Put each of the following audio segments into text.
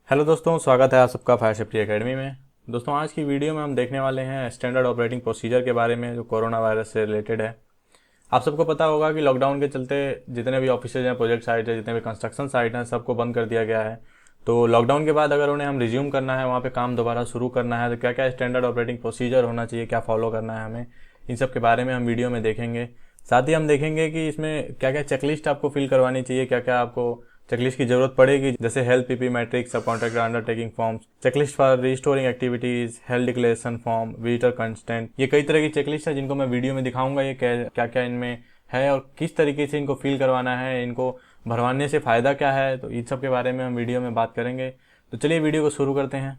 Hello दोस्तों, स्वागत है आप सबका फायर सेफ्टी एकेडमी में। दोस्तों, आज की वीडियो में हम देखने वाले हैं स्टैंडर्ड ऑपरेटिंग प्रोसीजर के बारे में, जो कोरोना वायरस से रिलेटेड है। आप सबको पता होगा कि लॉकडाउन के चलते जितने भी ऑफिसेज हैं, प्रोजेक्ट साइट है, जितने भी कंस्ट्रक्शन साइट हैं, सबको बंद कर दिया गया है। तो लॉकडाउन के बाद अगर उन्हें हम रिज्यूम करना है, वहाँ पे काम दोबारा शुरू करना है, तो क्या क्या स्टैंडर्ड ऑपरेटिंग प्रोसीजर होना चाहिए, क्या फॉलो करना है हमें, इन सब के बारे में हम वीडियो में देखेंगे। साथ ही हम देखेंगे कि इसमें क्या क्या चेकलिस्ट आपको फिल करवानी चाहिए, क्या क्या आपको चेकलिस्ट की जरूरत पड़ेगी, जैसे health PP matrix, subcontractor undertaking forms, checklist for restoring activities, health declaration form, visitor consent. ये कई तरह की चेकलिस्ट है जिनको मैं वीडियो में दिखाऊंगा, ये क्या क्या इनमें है और किस तरीके से इनको फिल करवाना है, इनको भरवाने से फायदा क्या है। तो इन सब के बारे में हम वीडियो में बात करेंगे। तो चलिए वीडियो को शुरू करते हैं।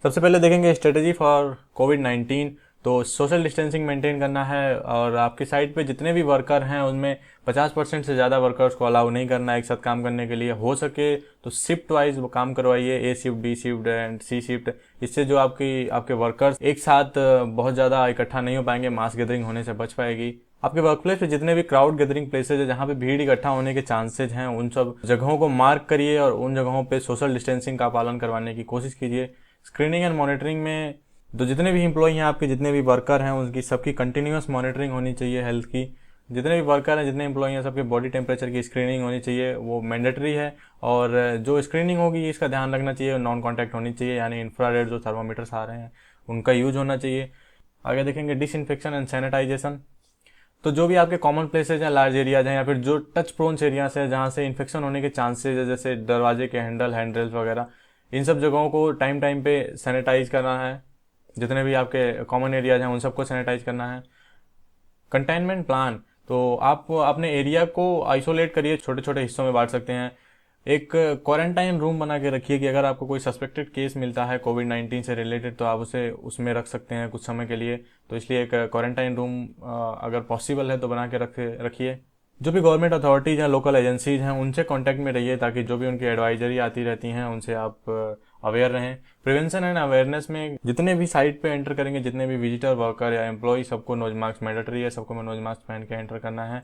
सबसे पहले देखेंगे स्ट्रेटेजी फॉर कोविड-19। तो सोशल डिस्टेंसिंग मेंटेन करना है और आपकी साइट पे जितने भी वर्कर हैं उनमें 50% से ज़्यादा वर्कर्स को अलाउ नहीं करना है एक साथ काम करने के लिए। हो सके तो शिफ्ट वाइज वो काम करवाइए, A shift, B shift and C shift. इससे जो आपके वर्कर्स एक साथ बहुत ज़्यादा इकट्ठा नहीं हो पाएंगे, मास गैदरिंग होने से बच पाएगी। आपके वर्क प्लेस पे जितने भी क्राउड गैदरिंग प्लेसेज है, जहाँ पे भीड़ इकट्ठा होने के चांसेज हैं, उन सब जगहों को मार्क करिए और उन जगहों पे सोशल डिस्टेंसिंग का पालन करवाने की कोशिश कीजिए। स्क्रीनिंग एंड मॉनिटरिंग में तो जितने भी एम्प्लॉई हैं, आपके जितने भी वर्कर हैं, उनकी सबकी कंटिन्यूस मॉनिटरिंग होनी चाहिए हेल्थ की। जितने भी वर्कर हैं, जितने एम्प्लॉई हैं, सबके बॉडी टेम्परेचर की स्क्रीनिंग होनी चाहिए, वो मैंडेटरी है। और जो स्क्रीनिंग होगी इसका ध्यान रखना चाहिए, नॉन कॉन्टैक्ट होनी चाहिए, यानी इंफ्रारेड जो थर्मामीटर्स आ रहे हैं उनका यूज होना चाहिए। आगे देखेंगे डिसइंफेक्शन एंड सैनिटाइजेशन। तो जो भी आपके कॉमन प्लेसेज हैं, लार्ज एरियाज हैं, या फिर जो टच प्रोन्स एरियाज हैं जहाँ से इन्फेक्शन होने के चांसेज है, जैसे दरवाजे के हैंड रेल्स वगैरह, इन सब जगहों को टाइम टाइम पे सैनिटाइज करना है। जितने भी आपके कॉमन एरियाज हैं उन सबको सैनिटाइज करना है। कंटेनमेंट प्लान, तो आप अपने एरिया को आइसोलेट करिए, छोटे छोटे हिस्सों में बांट सकते हैं। एक क्वारंटाइन रूम बना के रखिए कि अगर आपको कोई सस्पेक्टेड केस मिलता है कोविड-19 से रिलेटेड, तो आप उसे उसमें रख सकते हैं कुछ समय के लिए। तो इसलिए एक क्वारंटाइन रूम अगर पॉसिबल है तो बना के रखिए। जो भी गवर्नमेंट अथॉरिटीज़ हैं, लोकल एजेंसीज हैं, उनसे कांटेक्ट में रहिए, ताकि जो भी उनकी एडवाइजरी आती रहती हैं उनसे आप अवेयर रहें। प्रिवेंशन एंड अवेयरनेस में जितने भी साइट पे एंटर करेंगे, जितने भी विजिटर, वर्कर या एम्प्लॉय, सबको नोज मास्क मैंडेटरी है, सबको में नोज मास्क पहन के एंटर करना है।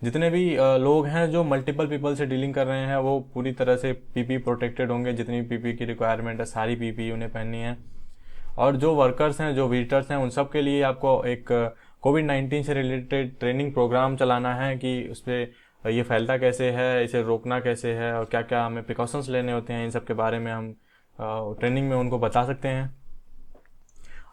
जितने भी लोग हैं जो मल्टीपल पीपल से डीलिंग कर रहे हैं, वो पूरी तरह से पीपी प्रोटेक्टेड होंगे। जितनी पीपी की रिक्वायरमेंट है, सारी पीपी उन्हें पहननी है। और जो वर्कर्स हैं, जो विजिटर्स हैं, उन सब के लिए आपको एक कोविड-19 से रिलेटेड ट्रेनिंग प्रोग्राम चलाना है कि उस पर ये फैलता कैसे है, इसे रोकना कैसे है और क्या क्या हमें प्रिकॉशंस लेने होते हैं, इन सब के बारे में हम ट्रेनिंग में उनको बता सकते हैं।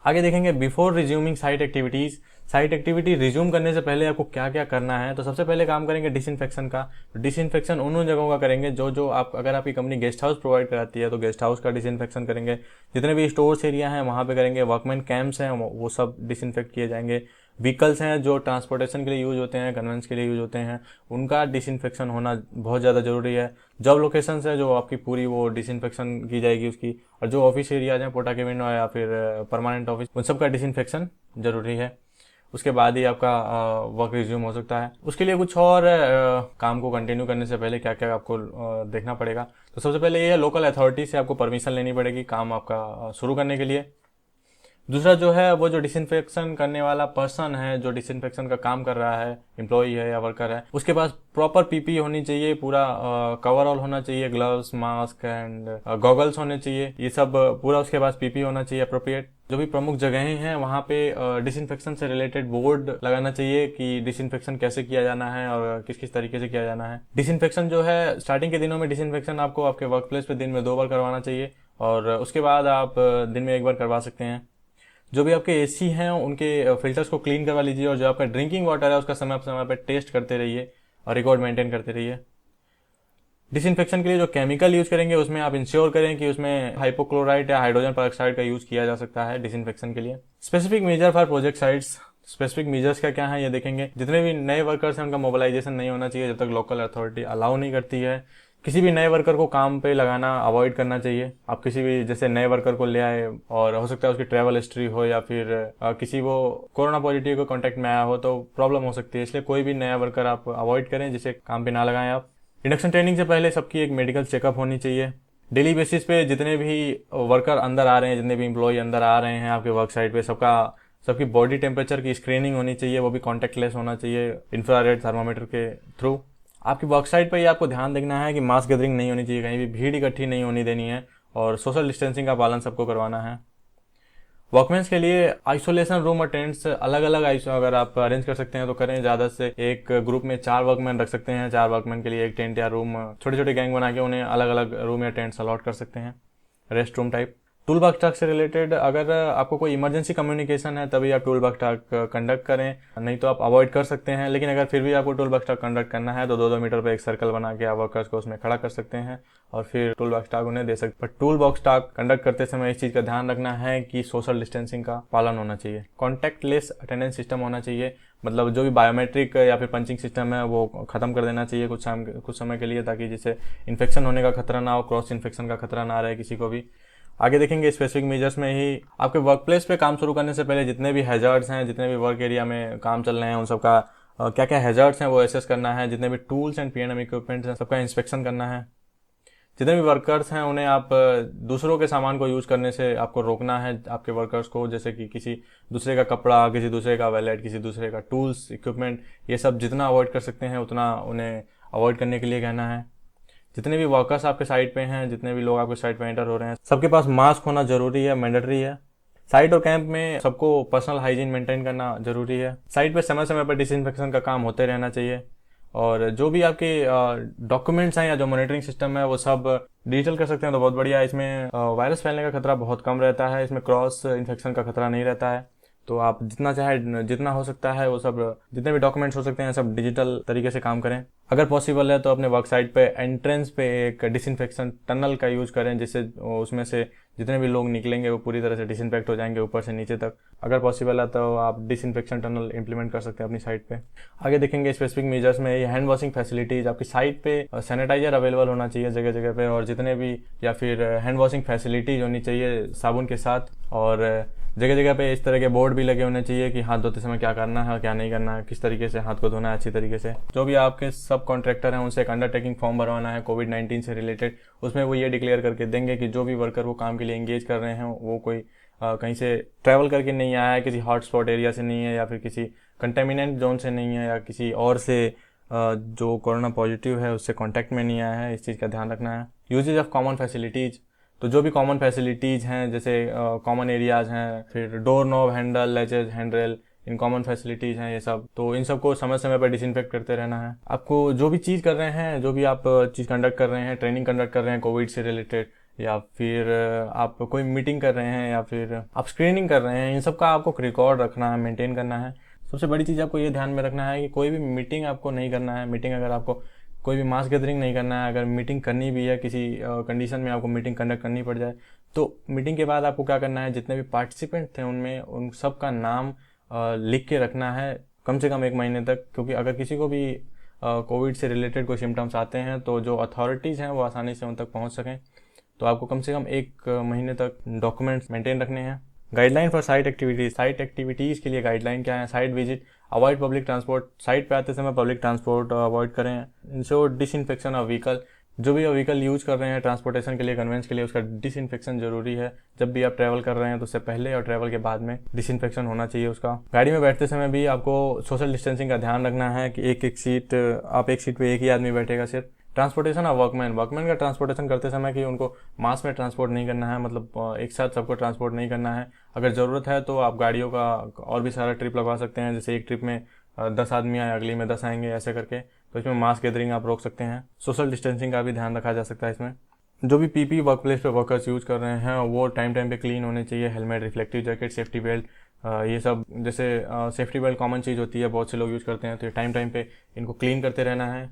आगे देखेंगे before resuming site activities. Site activity resume करने से पहले आपको क्या क्या करना है। तो सबसे पहले काम करेंगे डिसइंफेक्शन का। तो डिसइंफेक्शन उन जगहों का करेंगे जो आप, अगर आपकी कंपनी गेस्ट हाउस प्रोवाइड कराती है तो गेस्ट हाउस का डिसइंफेक्शन करेंगे। जितने भी स्टोर्स एरिया हैं वहाँ पे करेंगे। वर्कमैन कैंप्स हैं वो सब डिसइंफेक्ट किए जाएंगे। व्हीकल्स हैं जो ट्रांसपोर्टेशन के लिए यूज होते हैं, कन्वेंस के लिए यूज होते हैं, उनका डिसइंफेक्शन होना बहुत ज़्यादा ज़रूरी है। जॉब लोकेशंस है जो आपकी पूरी वो डिसइंफेक्शन की जाएगी उसकी। और जो ऑफिस एरियाज हैं, पोटा केबिन या फिर परमानेंट ऑफिस, उन सब का डिसइंफेक्शन जरूरी है। उसके बाद ही आपका वर्क रिज्यूम हो सकता है। उसके लिए कुछ और काम को कंटिन्यू करने से पहले क्या क्या आपको देखना पड़ेगा। तो सबसे पहले ये है, लोकल अथॉरिटी से आपको परमिशन लेनी पड़ेगी काम आपका शुरू करने के लिए। दूसरा जो है, वो जो डिसइंफेक्शन करने वाला पर्सन है, जो डिसइंफेक्शन का काम कर रहा है, एम्प्लॉई है या वर्कर है, उसके पास प्रॉपर पीपी होनी चाहिए, पूरा कवरऑल होना चाहिए, ग्लव्स, मास्क एंड गॉगल्स होने चाहिए। ये सब पूरा उसके पास पीपी होना चाहिए अप्रोप्रिएट। जो भी प्रमुख जगहें हैं वहाँ पे डिसइंफेक्शन से रिलेटेड बोर्ड लगाना चाहिए कि डिसइंफेक्शन कैसे किया जाना है और किस किस तरीके से किया जाना है। डिसइंफेक्शन जो है, स्टार्टिंग के दिनों में डिसइंफेक्शन आपको आपके वर्क प्लेस पे दिन में 2 बार करवाना चाहिए और उसके बाद आप दिन में 1 बार करवा सकते हैं। जो भी आपके एसी हैं उनके फिल्टर्स को क्लीन करवा लीजिए और जो आपका ड्रिंकिंग वाटर है उसका समय पर टेस्ट करते रहिए और रिकॉर्ड मेंटेन करते रहिए। डिसइंफेक्शन के लिए जो केमिकल यूज करेंगे उसमें आप इंश्योर करें कि उसमें हाइपोक्लोराइड या हाइड्रोजन पेरोक्साइड का यूज किया जा सकता है डिसइंफेक्शन के लिए। Specific measure for project sites. Specific measures क्या क्या है ये देखेंगे। जितने भी नए वर्कर्स हैं उनका मोबिलाइजेशन नहीं होना चाहिए जब तक लोकल अथॉरिटी अलाउ नहीं करती है। किसी भी नए वर्कर को काम पे लगाना अवॉइड करना चाहिए। आप किसी भी जैसे नए वर्कर को ले आए और हो सकता है उसकी ट्रैवल हिस्ट्री हो या फिर किसी वो कोरोना पॉजिटिव के कांटेक्ट में आया हो तो प्रॉब्लम हो सकती है, इसलिए कोई भी नया वर्कर आप अवॉइड करें, जिसे काम पे ना लगाएं आप। इंडक्शन ट्रेनिंग से पहले सबकी एक मेडिकल चेकअप होनी चाहिए। डेली बेसिस पे जितने भी वर्कर अंदर आ रहे हैं, जितने भी एम्प्लॉय अंदर आ रहे हैं आपके वर्क साइट पे, सबकी बॉडी टेम्परेचर की स्क्रीनिंग होनी चाहिए, वो भी कॉन्टेक्टलेस होना चाहिए, इंफ्रारेड थर्मामीटर के थ्रू। आपकी वर्क साइट पर ही आपको ध्यान देना है कि मास गैदरिंग नहीं होनी चाहिए, कहीं भी भीड़ इकट्ठी नहीं होनी देनी है और सोशल डिस्टेंसिंग का पालन सबको करवाना है। वर्कमेंस के लिए आइसोलेशन रूम और टेंट्स अलग अलग अगर आप अरेंज कर सकते हैं तो करें। ज़्यादा से एक ग्रुप में 4 वर्कमैन रख सकते हैं। 4 वर्कमैन के लिए एक टेंट या रूम, छोटे छोटे गैंग बना के उन्हें अलग अलग रूम या टेंट्स अलॉट कर सकते हैं, rest room type. Tool box task से रिलेटेड अगर आपको कोई इमरजेंसी कम्युनिकेशन है तभी आप टूल बॉक्स टास्क कंडक्ट करें, नहीं तो आप अवॉइड कर सकते हैं। लेकिन अगर फिर भी आपको टूल बॉक्स टास्क कंडक्ट करना है तो 2-2 मीटर पे एक सर्कल बना के आप वर्कर्स को उसमें खड़ा कर सकते हैं और फिर टूल बॉक्स टास्क उन्हें दे सकते हैं। पर टूल बॉक्स टास्क कंडक्ट करते समय इस चीज़ का ध्यान रखना है कि सोशल डिस्टेंसिंग का पालन होना चाहिए। कॉन्टैक्टलेस अटेंडेंस सिस्टम होना चाहिए, मतलब जो भी बायोमेट्रिक या फिर पंचिंग सिस्टम है वो खत्म कर देना चाहिए कुछ समय के लिए, ताकि जिससे इन्फेक्शन होने का खतरा ना हो, क्रॉस इन्फेक्शन का खतरा ना रहे किसी को भी। आगे देखेंगे स्पेसिफिक मेजर्स में ही आपके वर्क प्लेस पे काम शुरू करने से पहले जितने भी हैजर्ड्स हैं, जितने भी वर्क एरिया में काम चल रहे हैं उन सबका क्या क्या हैजर्ड्स हैं वो एसेस करना है। जितने भी टूल्स एंड पीएनएम इक्विपमेंट्स हैं सबका इंस्पेक्शन करना है। जितने भी वर्कर्स हैं उन्हें आप दूसरों के सामान को यूज़ करने से आपको रोकना है आपके वर्कर्स को, जैसे कि किसी दूसरे का कपड़ा, किसी दूसरे का वैलेट, किसी दूसरे का टूल्स इक्विपमेंट, ये सब जितना अवॉइड कर सकते हैं उतना उन्हें अवॉइड करने के लिए कहना है। जितने भी वर्कर्स आपके साइट पे हैं, जितने भी लोग आपके साइट पे एंटर हो रहे हैं, सबके पास मास्क होना जरूरी है, मैंडेटरी है। साइट और कैंप में सबको पर्सनल हाइजीन मेंटेन करना जरूरी है। साइट पे समय समय पर डिसइंफेक्शन का काम होते रहना चाहिए और जो भी आपके डॉक्यूमेंट्स हैं या जो मॉनिटरिंग सिस्टम है वो सब डिजिटल कर सकते हैं तो बहुत बढ़िया है। इसमें वायरस फैलने का खतरा बहुत कम रहता है, इसमें क्रॉस इन्फेक्शन का खतरा नहीं रहता है। तो आप जितना हो सकता है वो सब, जितने भी डॉक्यूमेंट्स हो सकते हैं सब डिजिटल तरीके से काम करें। अगर पॉसिबल है तो अपने वर्क साइट पे एंट्रेंस पे एक डिसइंफेक्शन टनल का यूज करें, जिससे उसमें से जितने भी लोग निकलेंगे वो पूरी तरह से डिसइंफेक्ट हो जाएंगे ऊपर से नीचे तक। अगर पॉसिबल है तो आप डिसइंफेक्शन टनल इंप्लीमेंट कर सकते हैं अपनी साइट पे। आगे देखेंगे स्पेसिफिक मेजर्स में ये हैंड वॉशिंग फैसिलिटीज। आपकी साइट पे सैनिटाइजर अवेलेबल होना चाहिए जगह जगह पे, और जितने भी या फिर हैंड वॉशिंग फैसिलिटीज होनी चाहिए साबुन के साथ, और जगह जगह पे इस तरह के बोर्ड भी लगे होने चाहिए कि हाथ धोते समय क्या करना है और क्या नहीं करना है, किस तरीके से हाथ को धोना है अच्छी तरीके से। जो भी आपके सब कॉन्ट्रैक्टर हैं उनसे एक अंडरटेकिंग फॉर्म भरवाना है कोविड-19 से रिलेटेड। उसमें वो ये डिक्लेयर करके देंगे कि जो भी वर्कर वो काम के लिए एंगेज कर रहे हैं वो कोई कहीं से ट्रैवल करके नहीं आया है, किसी हॉटस्पॉट एरिया से नहीं है, या फिर किसी कंटेमिनेंट जोन से नहीं है, या किसी और से जो कोरोना पॉजिटिव है उससे कॉन्टैक्ट में नहीं आया है। इस चीज़ का ध्यान रखना है। यूजेज ऑफ कॉमन फैसिलिटीज़, तो जो भी कॉमन फैसिलिटीज़ हैं जैसे कॉमन एरियाज़ हैं, फिर door knob, handle, latches, handrail, इन कॉमन फैसिलिटीज़ हैं ये सब, तो इन सबको समय समय पर डिसइंफेक्ट करते रहना है। आपको जो भी चीज़ कर रहे हैं, जो भी आप चीज़ कंडक्ट कर रहे हैं, ट्रेनिंग कंडक्ट कर रहे हैं कोविड से रिलेटेड, या फिर आप कोई मीटिंग कर रहे हैं, या फिर आप स्क्रीनिंग कर रहे हैं, इन सब का आपको रिकॉर्ड रखना है, मेंटेन करना है। सबसे बड़ी चीज़ आपको ये ध्यान में रखना है कि कोई भी मीटिंग आपको नहीं करना है। मीटिंग अगर आपको कोई भी मास गैदरिंग नहीं करना है, अगर मीटिंग करनी भी है, किसी कंडीशन में आपको मीटिंग कंडक्ट करनी पड़ जाए, तो मीटिंग के बाद आपको क्या करना है, जितने भी पार्टिसिपेंट थे उनमें उन सब का नाम लिख के रखना है कम से कम 1 महीने तक। क्योंकि अगर किसी को भी कोविड से रिलेटेड कोई सिम्टम्स आते हैं तो जो अथॉरिटीज़ हैं वो आसानी से उन तक पहुंच सकें, तो आपको कम से कम 1 महीने तक डॉक्यूमेंट्स मेंटेन रखने हैं। Guideline for site activities. Site activities के लिए गाइडलाइन क्या है? Site visit, avoid public transport. Site पे आते समय पब्लिक ट्रांसपोर्ट अवॉइड करें। Ensure disinfection of vehicle. जो भी व्हीकल यूज कर रहे हैं ट्रांसपोर्टेशन के लिए, कन्वेंस के लिए, उसका डिसइंफेक्शन जरूरी है। जब भी आप ट्रैवल कर रहे हैं तो उससे पहले और ट्रैवल के बाद में डिसइंफेक्शन होना चाहिए उसका। गाड़ी में बैठते समय भी आपको सोशल डिस्टेंसिंग का ध्यान रखना है कि एक सीट पे एक ही आदमी बैठेगा सिर्फ। ट्रांसपोर्टेशन ऑफ वर्कमैन का ट्रांसपोर्टेशन करते समय कि उनको मास में ट्रांसपोर्ट नहीं करना है, मतलब एक साथ सबको ट्रांसपोर्ट नहीं करना है। अगर ज़रूरत है तो आप गाड़ियों का और भी सारा ट्रिप लगवा सकते हैं, जैसे एक ट्रिप में 10 आदमी आए, अगली में 10 आएंगे, ऐसे करके। तो इसमें मास गैदरिंग आप रोक सकते हैं। सोशल डिस्टेंसिंग का भी ध्यान रखा जा सकता है इसमें। जो भी पीपी वर्क प्लेस पे वर्कर्स यूज कर रहे हैं वो टाइम पे क्लीन होने चाहिए। Helmet, reflective jacket, safety belt, ये सब, जैसे सेफ्टी बेल्ट कॉमन चीज़ होती है, बहुत से लोग यूज करते हैं, तो टाइम पे इनको क्लीन करते रहना है।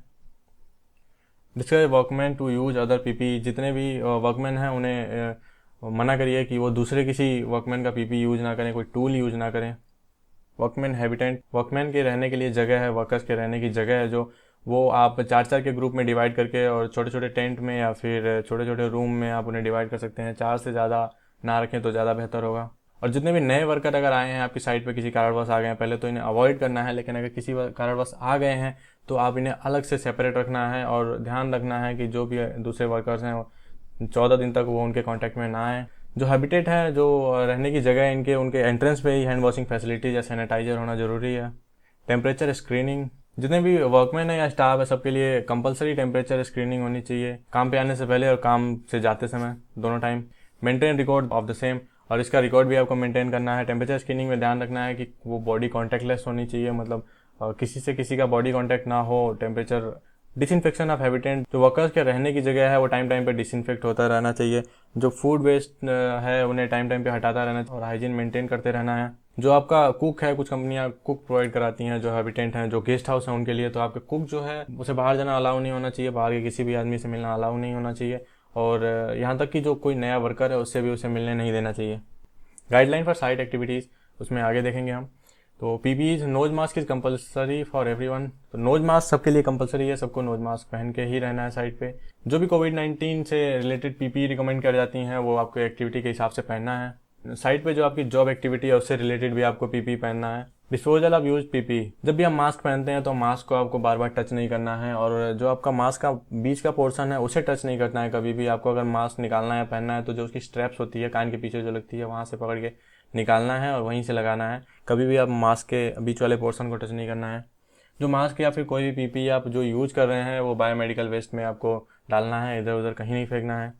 Discourage workman to use other PP. जितने भी वर्कमैन हैं उन्हें मना करिए कि वो दूसरे किसी वर्कमैन का पीपी यूज ना करें, कोई टूल यूज ना करें। वर्कमैन हैबिटेट, वर्कमैन के रहने के लिए जगह है, वर्कर्स के रहने की जगह है, जो वो आप 4-4 के ग्रुप में डिवाइड करके और छोटे छोटे टेंट में या फिर छोटे छोटे रूम में आप उन्हें डिवाइड कर सकते हैं। 4 से ज़्यादा ना रखें तो ज़्यादा बेहतर होगा। और जितने भी नए वर्कर अगर आए हैं आपकी साइट पे, किसी कारणवश आ गए हैं, पहले तो इन्हें अवॉइड करना है, लेकिन अगर किसी कारणवश आ गए हैं तो आप इन्हें अलग से सेपरेट रखना है और ध्यान रखना है कि जो भी दूसरे वर्कर्स हैं 14 दिन तक वो उनके कांटेक्ट में ना आए। जो हैबिटेट है, जो रहने की जगह है इनके, उनके एंट्रेंस पे ही हैंड वॉशिंग फैसिलिटीज या सैनिटाइजर होना जरूरी है। टेम्परेचर स्क्रीनिंग, जितने भी वर्कमैन है या स्टाफ है सबके लिए कंपलसरी टेम्परेचर स्क्रीनिंग होनी चाहिए, काम पे आने से पहले और काम से जाते समय दोनों time. Maintain record of the same, और इसका रिकॉर्ड भी आपको मेंटेन करना है। टेम्परेचर स्क्रीनिंग में ध्यान रखना है कि वो बॉडी कॉन्टैक्टलेस होनी चाहिए, मतलब किसी से किसी का बॉडी कॉन्टैक्ट ना हो। टेम्परेचर डिसइंफेक्शन ऑफ हैबिटेंट, जो वर्कर्स के रहने की जगह है वो टाइम टाइम पे डिसइंफेक्ट होता रहना चाहिए। जो फूड वेस्ट है उन्हें टाइम टाइम पे हटाता रहना और हाइजीन मेंटेन करते रहना है। जो आपका कुक है, कुछ कंपनियां कुक प्रोवाइड कराती हैं जो हैबिटेंट हैं, जो गेस्ट हाउस है उनके लिए, तो आपके कुक जो है उसे बाहर जाना अलाउ नहीं होना चाहिए, बाहर के किसी भी आदमी से मिलना अलाउ नहीं होना चाहिए, और यहाँ तक कि जो कोई नया वर्कर है उससे भी उसे मिलने नहीं देना चाहिए। गाइडलाइन फॉर साइट एक्टिविटीज़, उसमें आगे देखेंगे हम। तो PPEs, nose mask is compulsory for everyone. तो नोज मास्क सबके लिए कंपलसरी है, सबको नोज मास्क पहन के ही रहना है साइट पे। जो भी कोविड-19 से रिलेटेड पीपीई रिकमेंड कर जाती हैं वो आपको एक्टिविटी के हिसाब से पहनना है। साइट पे जो आपकी जॉब एक्टिविटी है उससे रिलेटेड भी आपको पीपीई पहनना है। डिस्पोजल ऑफ यूज पीपीई, जब भी हम मास्क पहनते हैं तो मास्क को आपको बार बार टच नहीं करना है, और जो आपका मास्क का बीच का पोर्शन है उसे टच नहीं करना है कभी भी। आपको अगर मास्क निकालना है पहनना है तो जो उसकी स्ट्रैप्स होती है कान के पीछे जो लगती है वहाँ से पकड़ के निकालना है और वहीं से लगाना है। कभी भी आप मास्क के बीच वाले पोर्शन को टच नहीं करना है। जो मास्क या फिर कोई भी पीपीई आप जो यूज कर रहे हैं वो बायोमेडिकल वेस्ट में आपको डालना है, इधर उधर कहीं नहीं फेंकना है।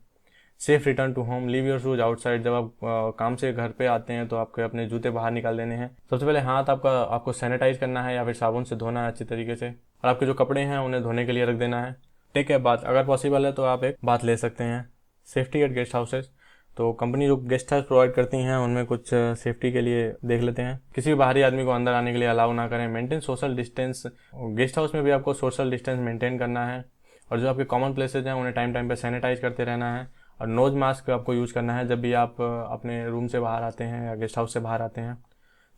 Safe return to home, leave your shoes outside, जब आप काम से घर पे आते हैं तो आपके अपने जूते बाहर निकाल देने हैं। सबसे पहले हाथ आपको सैनिटाइज करना है या फिर साबुन से धोना है अच्छी तरीके से, और आपके जो कपड़े हैं उन्हें धोने के लिए रख देना है। टेक ए बाथ, अगर पॉसिबल है तो आप एक बात ले सकते हैं। सेफ्टी एट गेस्ट हाउसेज, तो कंपनी जो गेस्ट हाउस प्रोवाइड करती हैं उनमें कुछ सेफ्टी के लिए देख लेते हैं। किसी भी बाहरी आदमी को अंदर आने के लिए अलाउ ना करें। Maintain social distance, guest house में भी आपको सोशल डिस्टेंस मेंटेन करना है, और जो आपके कॉमन प्लेसेज हैं उन्हें टाइम टाइम पे सैनिटाइज करते रहना है, और नोज मास्क आपको यूज़ करना है जब भी आप अपने रूम से बाहर आते हैं या गेस्ट हाउस से बाहर आते हैं।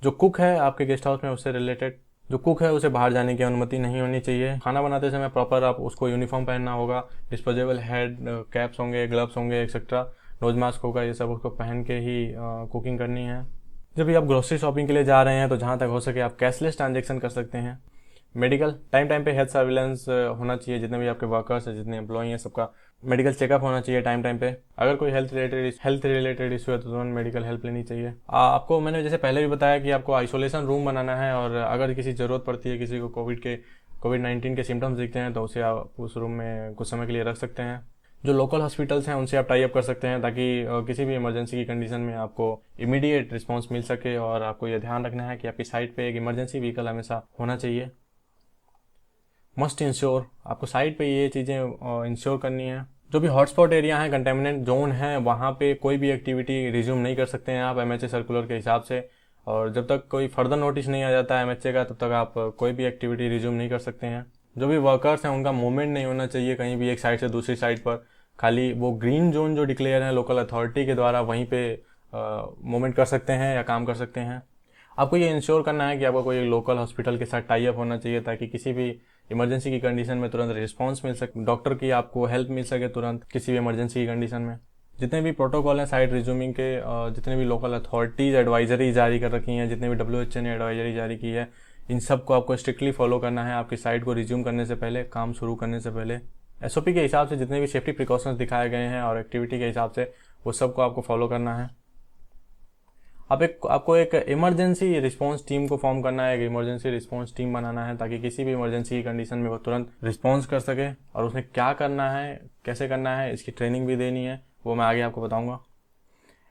जो कुक है आपके गेस्ट हाउस में उससे रिलेटेड, जो कुक है उसे बाहर जाने की अनुमति नहीं होनी चाहिए। खाना बनाते समय प्रॉपर आप उसको यूनिफॉर्म पहनना होगा। डिस्पोजेबल हेड कैप्स होंगे, ग्लव्स होंगे, एक्सेट्रा, नोज मास्क होगा, ये सब उसको पहन के ही कुकिंग करनी है। जब भी आप ग्रोसरी शॉपिंग के लिए जा रहे हैं तो जहाँ तक हो सके आप कैशलेस ट्रांजेक्शन कर सकते हैं। मेडिकल, टाइम टाइम पे हेल्थ सर्विलेंस होना चाहिए, जितने भी आपके वर्कर्स हैं, जितने एम्प्लॉई हैं, सबका मेडिकल चेकअप होना चाहिए टाइम टाइम पे। अगर कोई हेल्थ रिलेटेड इशू है तो तुरंत मेडिकल हेल्प लेनी चाहिए। आपको मैंने जैसे पहले भी बताया कि आपको आइसोलेशन रूम बनाना है, और अगर किसी ज़रूरत पड़ती है, किसी को कोविड-19 के सिम्टम्स दिखते हैं तो उसे आप उस रूम में कुछ समय के लिए रख सकते हैं। जो लोकल हॉस्पिटल्स हैं उनसे आप टाई अप कर सकते हैं ताकि किसी भी इमरजेंसी की कंडीशन में आपको इमीडिएट रिस्पांस मिल सके, और आपको यह ध्यान रखना है कि आपकी साइट पे एक इमरजेंसी व्हीकल हमेशा होना चाहिए। मस्ट इंश्योर, आपको साइट पे ये चीज़ें इंश्योर करनी है। जो भी हॉटस्पॉट एरिया है, कंटेमिनेंट जोन है, वहाँ पे कोई भी एक्टिविटी रिज्यूम नहीं कर सकते हैं आप एमएचए सर्कुलर के हिसाब से, और जब तक कोई फर्दर नोटिस नहीं आ जाता है एमएचए का तब तक आप कोई भी एक्टिविटी रिज्यूम नहीं कर सकते हैं। जो भी वर्कर्स हैं उनका मूवमेंट नहीं होना चाहिए कहीं भी एक साइड से दूसरी साइड पर, खाली वो ग्रीन जोन जो डिक्लेयर है लोकल अथॉरिटी के द्वारा वहीं पे मूवमेंट कर सकते हैं या काम कर सकते हैं। आपको ये इंश्योर करना है कि आपको कोई लोकल हॉस्पिटल के साथ टाई अप होना चाहिए ताकि किसी भी इमरजेंसी की कंडीशन में तुरंत रिस्पांस मिल सके, डॉक्टर की आपको हेल्प मिल सके तुरंत किसी भी इमरजेंसी की कंडीशन में। जितने भी प्रोटोकॉल हैं साइट रिज्यूमिंग के, जितने भी लोकल अथॉरिटीज़ एडवाइजरी जारी कर रखी हैं, जितने भी WHO ने एडवाइजरी जारी की है, इन सब को आपको स्ट्रिक्टली फॉलो करना है आपकी साइट को रिज्यूम करने से पहले, काम शुरू करने से पहले। SOP के हिसाब से जितने भी सेफ्टी प्रिकॉशंस दिखाए गए हैं और एक्टिविटी के हिसाब से वो सब को आपको फॉलो करना है। आपको एक इमरजेंसी रिस्पांस टीम को फॉर्म करना है, एक इमरजेंसी रिस्पांस टीम बनाना है ताकि किसी भी इमरजेंसी की कंडीशन में वो तुरंत रिस्पांस कर सके, और उसने क्या करना है, कैसे करना है, इसकी ट्रेनिंग भी देनी है, वो मैं आगे आपको बताऊंगा।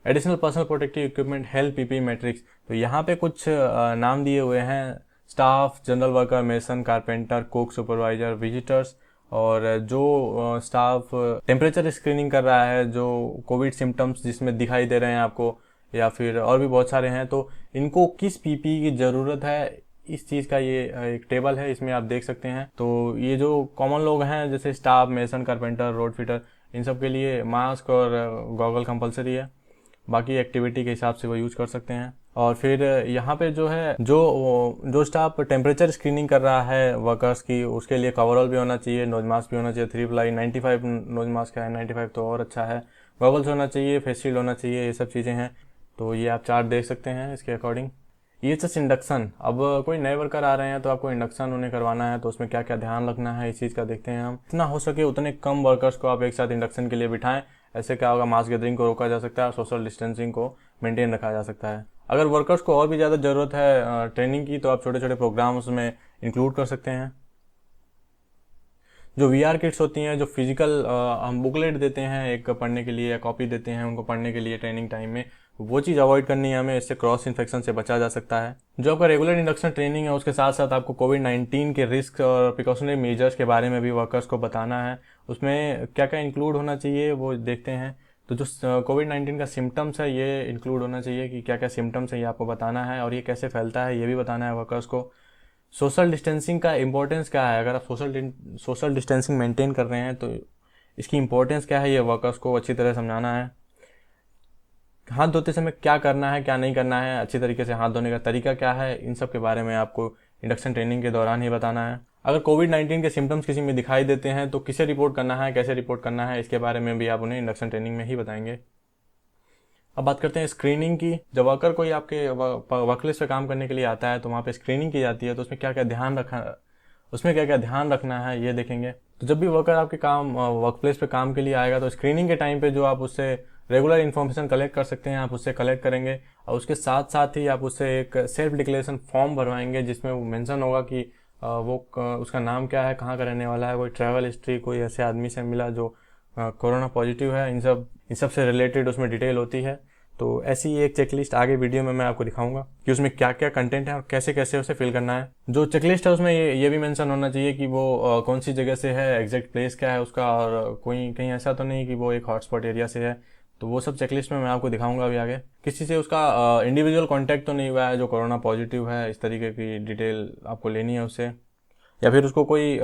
Additional personal protective equipment, health PP matrix, तो यहाँ पे कुछ नाम दिए हुए हैं। Staff, general worker, mason, carpenter, cook, supervisor, visitors, और जो स्टाफ टेम्परेचर स्क्रीनिंग कर रहा है, जो कोविड सिम्टम्स जिसमें दिखाई दे रहे हैं आपको, या फिर और भी बहुत सारे हैं, तो इनको किस पीपी की ज़रूरत है इस चीज़ का ये एक टेबल है, इसमें आप देख सकते हैं। तो ये जो कॉमन लोग हैं जैसे staff, mason, carpenter, rod fitter, इन सब के लिए मास्क और गॉगल कंपलसरी है, बाकी एक्टिविटी के हिसाब से वो यूज कर सकते हैं। और फिर यहाँ पे जो है जो स्टाफ टेम्परेचर स्क्रीनिंग कर रहा है वर्कर्स की, उसके लिए कवरऑल भी होना चाहिए, नोज मास्क भी होना चाहिए, 3 ply 95 नोज मास्क है, 95 तो और अच्छा है, गॉगल्स होना चाहिए, फेस शील्ड होना चाहिए, ये सब चीज़ें हैं। तो ये आप चार्ट देख सकते हैं इसके अकॉर्डिंग। ये जस्ट इंडक्शन, अब कोई नए वर्कर आ रहे हैं तो आपको इंडक्शन उन्हें करवाना है, तो उसमें क्या क्या ध्यान रखना है इस चीज़ का देखते हैं हम। जितना हो सके उतने कम वर्कर्स को आप एक साथ इंडक्शन के लिए बिठाएं, ऐसे क्या होगा, मास गैदरिंग को रोका जा सकता है और सोशल डिस्टेंसिंग को मेंटेन रखा जा सकता है। अगर वर्कर्स को और भी ज़्यादा ज़रूरत है ट्रेनिंग की, तो आप छोटे छोटे प्रोग्राम्स में इंक्लूड कर सकते हैं। जो VR किट्स होती हैं, जो फिजिकल हम बुकलेट देते हैं एक पढ़ने के लिए या कॉपी देते हैं उनको पढ़ने के लिए ट्रेनिंग टाइम में, वो चीज़ अवॉइड करनी है हमें, इससे क्रॉस इन्फेक्शन से बचा जा सकता है। जो आपका रेगुलर इंडक्शन ट्रेनिंग है उसके साथ साथ आपको कोविड-19 के रिस्क और प्रिकॉशनरी मेजर्स के बारे में भी वर्कर्स को बताना है। उसमें क्या क्या इंक्लूड होना चाहिए वो देखते हैं। तो जो कोविड-19 का सिम्टम्स है ये इंक्लूड होना चाहिए कि क्या क्या सिम्टम्स है ये आपको बताना है, और ये कैसे फैलता है ये भी बताना है वर्कर्स को। सोशल डिस्टेंसिंग का इम्पोर्टेंस क्या है, अगर आप सोशल डिस्टेंसिंग मेंटेन कर रहे हैं तो इसकी इम्पोर्टेंस क्या है ये वर्कर्स को अच्छी तरह समझाना है। हाथ धोते समय क्या करना है क्या नहीं करना है, अच्छी तरीके से हाथ धोने का तरीका क्या है, इन सब के बारे में आपको इंडक्शन ट्रेनिंग के दौरान ही बताना है। अगर कोविड-19 के सिम्टम्स किसी में दिखाई देते हैं तो किसे रिपोर्ट करना है, कैसे रिपोर्ट करना है, इसके बारे में भी आप उन्हें इंडक्शन ट्रेनिंग में ही बताएंगे। अब बात करते हैं स्क्रीनिंग की। जब वर्कर कोई आपके वर्कप्लेस पे काम करने के लिए आता है तो वहाँ पे स्क्रीनिंग की जाती है, तो उसमें क्या क्या ध्यान रखना है ये देखेंगे। तो जब भी वर्कर आपके वर्कप्लेस पे काम के लिए आएगा तो स्क्रीनिंग के टाइम पे जो आप उससे रेगुलर इन्फॉर्मेशन कलेक्ट कर सकते हैं आप उससे कलेक्ट करेंगे, और उसके साथ साथ ही आप उससे एक सेल्फ डिक्लेरेशन फॉर्म भरवाएंगे जिसमें वो मेंशन होगा कि उसका नाम क्या है, कहाँ का रहने वाला है, कोई ट्रैवल हिस्ट्री, कोई ऐसे आदमी से मिला जो कोरोना पॉजिटिव है, इन सब से रिलेटेड उसमें डिटेल होती है। तो ऐसी एक चेकलिस्ट आगे वीडियो में मैं आपको दिखाऊंगा कि उसमें क्या क्या कंटेंट है और कैसे कैसे उसे फिल करना है। जो चेकलिस्ट है उसमें ये भी मेंशन होना चाहिए कि वो कौन सी जगह से है, एग्जैक्ट प्लेस क्या है उसका, और कोई कहीं ऐसा तो नहीं कि वो एक हॉटस्पॉट एरिया से है। तो वो सब चेकलिस्ट में मैं आपको दिखाऊंगा अभी आगे। किसी से उसका इंडिविजुअल कॉन्टैक्ट तो नहीं हुआ है जो कोरोना पॉजिटिव है, इस तरीके की डिटेल आपको लेनी है उससे, या फिर उसको कोई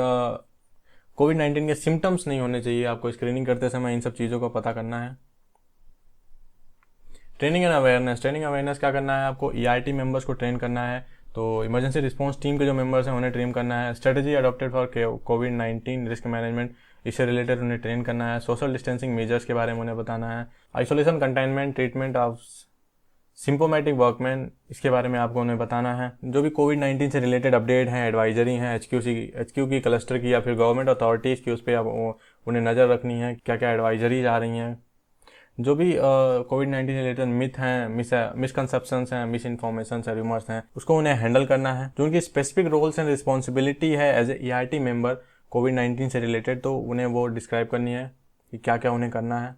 कोविड-19 के सिम्टम्स नहीं होने चाहिए। आपको स्क्रीनिंग करते समय इन सब चीज़ों को पता करना है। ट्रेनिंग एंड अवेयरनेस क्या करना है, आपको ERT मेंबर्स को ट्रेन करना है। तो इमरजेंसी रिस्पांस टीम के जो मेंबर्स हैं उन्हें ट्रेन करना है। Strategy adopted for covid risk management, इससे रिलेटेड उन्हें ट्रेन करना है। सोशल डिस्टेंसिंग मेजर्स के बारे में उन्हें बताना है। Isolation containment treatment of symptomatic workman, इसके बारे में आपको उन्हें बताना है। जो भी कोविड-19 से रिलेटेड अपडेट हैं, एडवाइजरी हैं HQ की, क्लस्टर की, या फिर गवर्नमेंट अथॉरिटीज़ की, उस पर उन्हें नज़र रखनी है क्या क्या एडवाइजरीज आ रही हैं। जो भी कोविड-19 से रिलेटेड मिथ हैं, मिसकंसेप्शंस हैं, मिस इन्फॉर्मेशन है, रूमर्स हैं, उसको उन्हें हैंडल करना है। जो उनकी स्पेसिफिक रोल्स एंड रिस्पॉन्सिबिलिटी है एज ए ERT मेंबर कोविड-19 से रिलेटेड, तो उन्हें वो डिस्क्राइब करनी है कि क्या क्या उन्हें करना है।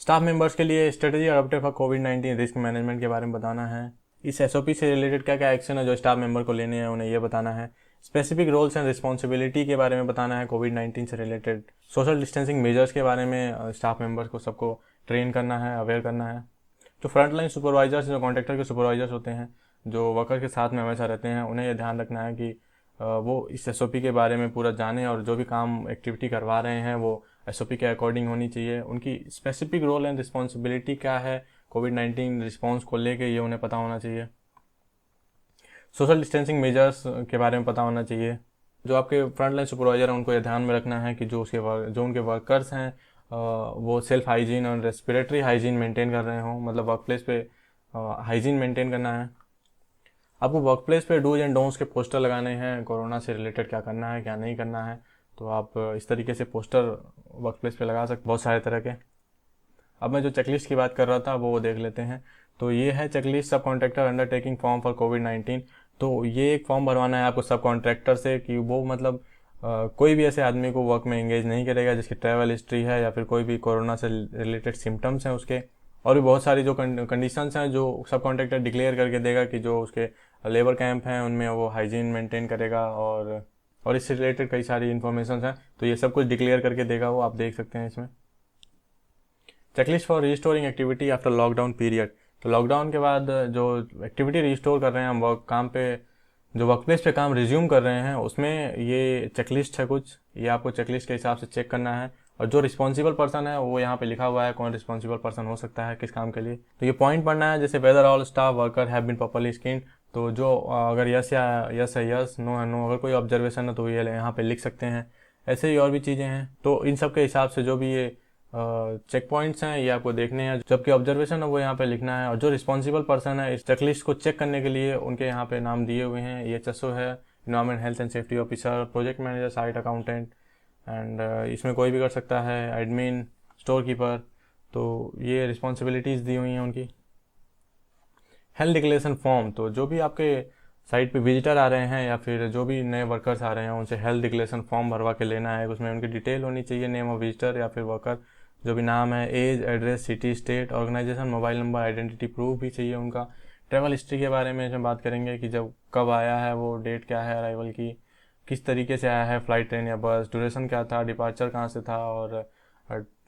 स्टाफ मेंबर्स के लिए strategy adopted for covid risk management के बारे में बताना है। इस SOP से रिलेटेड क्या क्या एक्शन है जो स्टाफ मेंबर को लेने हैं उन्हें ये बताना है। स्पेसिफिक रोल्स एंड रिस्पॉन्सिबिलिटी के बारे में बताना है कोविड-19 से रिलेटेड। सोशल डिस्टेंसिंग मेजर्स के बारे में स्टाफ मेंबर्स को सबको ट्रेन करना है, अवेयर करना है। जो फ्रंटलाइन सुपरवाइजर्स, जो कॉन्ट्रैक्टर के सुपरवाइजर्स होते हैं, जो वर्कर के साथ में हमेशा रहते हैं, उन्हें यह ध्यान रखना है कि वो इस SOP के बारे में पूरा जाने और जो भी काम एक्टिविटी करवा रहे हैं वो SOP के अकॉर्डिंग होनी चाहिए। उनकी स्पेसिफिक रोल एंड रिस्पॉन्सिबिलिटी क्या है कोविड-19 रिस्पॉन्स को लेके, ये उन्हें पता होना चाहिए। सोशल डिस्टेंसिंग मेजर्स के बारे में पता होना चाहिए। जो आपके फ्रंटलाइन सुपरवाइजर हैं उनको ये ध्यान में रखना है कि जो उनके वर्कर्स हैं वो सेल्फ हाइजीन और रेस्पिरेटरी हाइजीन मेंटेन कर रहे हों, मतलब वर्कप्लेस पे हाइजीन मेंटेन करना है। आपको वर्कप्लेस पे डूज एंड डोंट्स के पोस्टर लगाने हैं, कोरोना से रिलेटेड क्या करना है क्या नहीं करना है, तो आप इस तरीके से पोस्टर वर्कप्लेस पे लगा सकते, बहुत सारे तरह के। अब मैं जो चेकलिस्ट की बात कर रहा था वो देख लेते हैं। तो ये है चेकलिस्ट सब कॉन्ट्रैक्टर अंडरटेकिंग फॉर्म फॉर कोविड-19। तो ये एक फॉर्म भरवाना है आपको सब कॉन्ट्रैक्टर से कि वो मतलब कोई भी ऐसे आदमी को वर्क में एंगेज नहीं करेगा जिसकी ट्रैवल हिस्ट्री है या फिर कोई भी कोरोना से रिलेटेड सिम्टम्स हैं उसके, और भी बहुत सारी जो कंडीशंस हैं जो सब कॉन्ट्रैक्टर डिक्लेयर करके देगा कि जो उसके लेबर कैंप हैं उनमें वो हाइजीन मेंटेन करेगा, और इससे रिलेटेड कई सारी इन्फॉर्मेशन हैं, तो ये सब कुछ डिक्लेयर करके देगा वो, आप देख सकते हैं इसमें। Checklist for restoring activity after lockdown period. तो लॉकडाउन के बाद जो एक्टिविटी रिस्टोर कर रहे हैं हम, जो वर्कप्लेस पे काम रिज्यूम कर रहे हैं, उसमें ये चेकलिस्ट है कुछ, ये आपको चेकलिस्ट के हिसाब से चेक करना है। और जो रिस्पॉन्सिबल पर्सन है वो यहाँ पे लिखा हुआ है कौन रिस्पॉन्सिबल पर्सन हो सकता है किस काम के लिए। तो ये पॉइंट पढ़ना है, जैसे whether all staff worker have been properly screened, तो जो अगर यस है यस, नो है नो, अगर कोई ऑब्जर्वेशन है तो ये यहाँ पे लिख सकते हैं। ऐसे ही और भी चीज़ें हैं, तो इन सब के हिसाब से जो भी ये चेक पॉइंट्स हैं ये आपको देखने हैं, जबकि ऑब्जर्वेशन है वो यहाँ पे लिखना है। और जो रिस्पॉन्सिबल पर्सन है इस चेकलिस्ट को चेक करने के लिए उनके यहाँ पे नाम दिए हुए हैं। ये HSO है, environment health and safety officer, project manager, site accountant, and इसमें कोई भी कर सकता है, एडमिन, स्टोर कीपर। तो ये रिस्पॉन्सिबिलिटीज़ दी हुई हैं उनकी। हेल्थ डिक्लेरेशन फॉर्म, तो जो भी आपके साइट पे विजिटर आ रहे हैं या फिर जो भी नए वर्कर्स आ रहे हैं उनसे हेल्थ डिक्लेरेशन फॉर्म भरवा के लेना है। उसमें उनकी डिटेल होनी चाहिए, नेम ऑफ विजिटर या फिर वर्कर, जो भी नाम है, age, address, city, state, organisation, mobile number, identity proof भी चाहिए उनका। ट्रैवल हिस्ट्री के बारे में हम बात करेंगे कि जब कब आया है, वो डेट क्या है अराइवल की, किस तरीके से आया है, फ्लाइट, ट्रेन या बस, ड्यूरेशन क्या था, डिपार्चर कहाँ से था और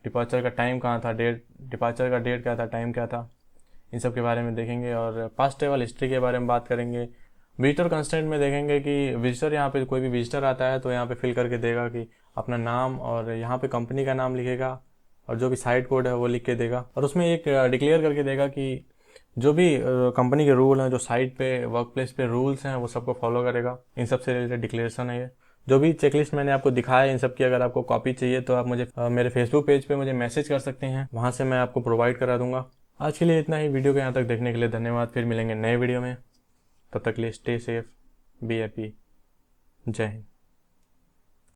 डिपार्चर का टाइम कहाँ था, डिपार्चर का डेट क्या था, टाइम क्या था, इन सब के बारे में देखेंगे। और पास्ट ट्रैवल हिस्ट्री के बारे में बात करेंगे। विजिटर कंस्टेंट में देखेंगे कि विजिटर यहाँ पे कोई भी विजिटर आता है तो यहाँ पे फिल करके देगा कि अपना नाम, और यहाँ पे कंपनी का नाम लिखेगा और जो भी साइट कोड है वो लिख के देगा। और उसमें एक डिक्लेयर करके देगा कि जो भी कंपनी के रूल हैं, जो साइट पे वर्क प्लेस पे रूल्स हैं, वो सबको फॉलो करेगा। इन सब से रिलेटेड डिक्लेरेशन है ये। जो भी चेकलिस्ट मैंने आपको दिखाया इन सब की अगर आपको कॉपी चाहिए तो आप मुझे मेरे फेसबुक पेज पे मुझे मैसेज कर सकते हैं, वहाँ से मैं आपको प्रोवाइड करा दूंगा। आज के लिए इतना ही। वीडियो को यहाँ तक देखने के लिए धन्यवाद। फिर मिलेंगे नए वीडियो में, तब तक के लिए स्टे सेफ, बी हैप्पी, जय हिंद।